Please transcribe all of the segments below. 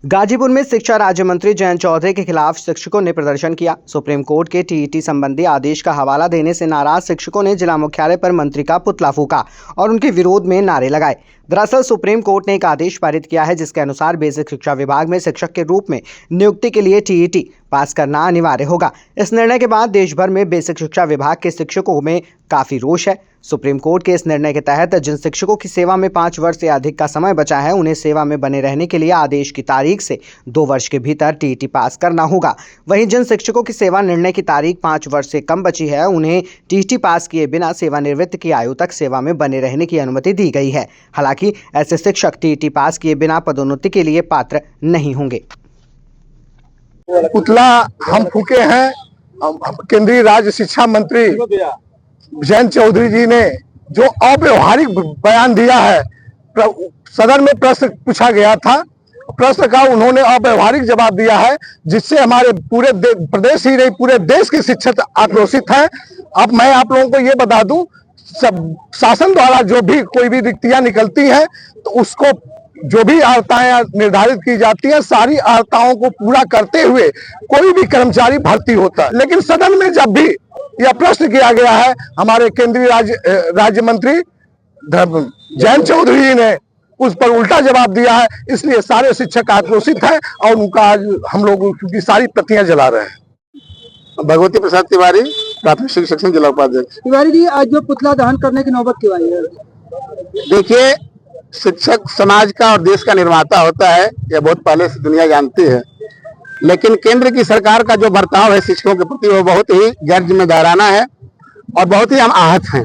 गाजीपुर में शिक्षा राज्य मंत्री जयंत चौधरी के खिलाफ शिक्षकों ने प्रदर्शन किया। सुप्रीम कोर्ट के टीईटी संबंधी आदेश का हवाला देने से नाराज शिक्षकों ने जिला मुख्यालय पर मंत्री का पुतला फूंका और उनके विरोध में नारे लगाए। दरअसल सुप्रीम कोर्ट ने एक आदेश पारित किया है जिसके अनुसार बेसिक शिक्षा विभाग में शिक्षक के रूप में नियुक्ति के लिए टीईटी पास करना अनिवार्य होगा। इस निर्णय के बाद देश भर में बेसिक शिक्षा विभाग के शिक्षकों में काफी रोष है। सुप्रीम कोर्ट के इस निर्णय के तहत जिन शिक्षकों की सेवा में 5 वर्ष से अधिक का समय बचा है उन्हें सेवा में बने रहने के लिए आदेश की तारीख से 2 वर्ष के भीतर टीईटी पास करना होगा। वहीं जिन शिक्षकों की सेवा निर्णय की तारीख 5 वर्ष से कम बची है उन्हें टीईटी पास किए बिना सेवानिवृत्त की आयु तक सेवा में बने रहने की अनुमति दी गई है। हालांकि ऐसे शिक्षक टीईटी पास किए बिना पदोन्नति के लिए पात्र नहीं होंगे। पुतला हम फूके हैं। केंद्रीय राज्य शिक्षा मंत्री जयंत चौधरी जी ने जो अव्यवहारिक बयान दिया है, सदन में प्रश्न पूछा गया था, प्रश्न का उन्होंने अव्यवहारिक जवाब दिया है जिससे हमारे पूरे प्रदेश ही नहीं पूरे देश के शिक्षक आक्रोशित हैं। अब मैं आप लोगों को ये बता दूं, सब शासन द्वारा जो भी कोई भी रिक्तियां निकलती हैं तो उसको जो भी अर्हताएं निर्धारित की जाती हैं, सारी अर्हताओं को पूरा करते हुए कोई भी कर्मचारी भर्ती होता है। लेकिन सदन में जब भी यह प्रश्न किया गया है, हमारे केंद्रीय राज्य मंत्री जयंत चौधरी जी ने उस पर उल्टा जवाब दिया है, इसलिए सारे शिक्षक आक्रोशित हैं और उनका आज हम लोग उनकी सारी प्रतियां जला रहे हैं। भगवती प्रसाद तिवारी, प्राथमिक शिक्षक संघ जिला उपाध्यक्ष। तिवारी जी, आज जो पुतला दहन करने की नौबत क्यों आई है? देखिए, शिक्षक समाज का और देश का निर्माता होता है, यह बहुत पहले से दुनिया जानती है। लेकिन केंद्र की सरकार का जो बर्ताव है शिक्षकों के प्रति वो बहुत ही गैर जिम्मेदाराना है और बहुत ही हम आहत हैं।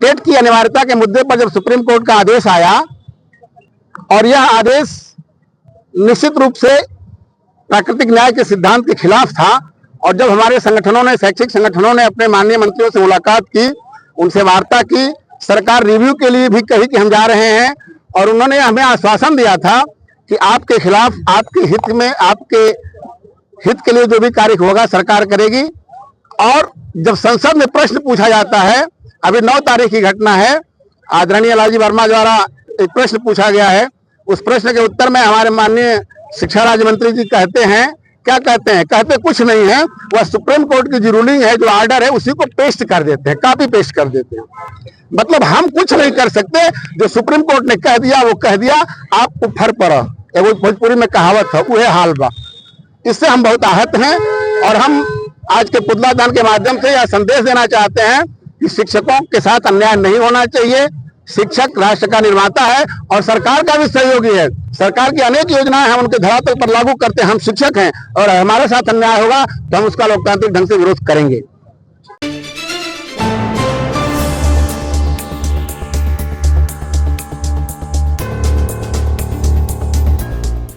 टेट की अनिवार्यता के मुद्दे पर जब सुप्रीम कोर्ट का आदेश आया और यह आदेश निश्चित रूप से प्राकृतिक न्याय के सिद्धांत के खिलाफ था, और जब हमारे संगठनों ने, शैक्षिक संगठनों ने अपने माननीय मंत्रियों से मुलाकात की, उनसे वार्ता की, सरकार रिव्यू के लिए भी कही कि हम जा रहे हैं, और उन्होंने हमें आश्वासन दिया था कि आपके खिलाफ, आपके हित में, आपके हित के लिए जो भी कार्य होगा सरकार करेगी। और जब संसद में प्रश्न पूछा जाता है, अभी 9 तारीख की घटना है, आदरणीय लालजी वर्मा द्वारा एक प्रश्न पूछा गया है, उस प्रश्न के उत्तर में हमारे माननीय शिक्षा राज्य मंत्री जी कहते हैं, क्या कहते हैं? कहते कुछ नहीं है, वह सुप्रीम कोर्ट की जो रूलिंग है, जो ऑर्डर है, उसी को पेस्ट कर देते हैं, कॉपी पेस्ट कर देते हैं। मतलब हम कुछ नहीं कर सकते, जो सुप्रीम कोर्ट ने कह दिया वो कह दिया, आपको फर पड़ा, वो भोजपुरी में कहावत है, वो हाल बा। इससे हम बहुत आहत हैं और हम आज के पुतला दान के माध्यम से यह संदेश देना चाहते हैं कि शिक्षकों के साथ अन्याय नहीं होना चाहिए। शिक्षक राष्ट्र का निर्माता है और सरकार का भी सहयोगी है। सरकार की अनेक योजनाएं हम उनके धरातल पर लागू करते हैं, हम शिक्षक हैं, और हमारे साथ अन्याय होगा तो हम उसका लोकतांत्रिक ढंग से विरोध करेंगे।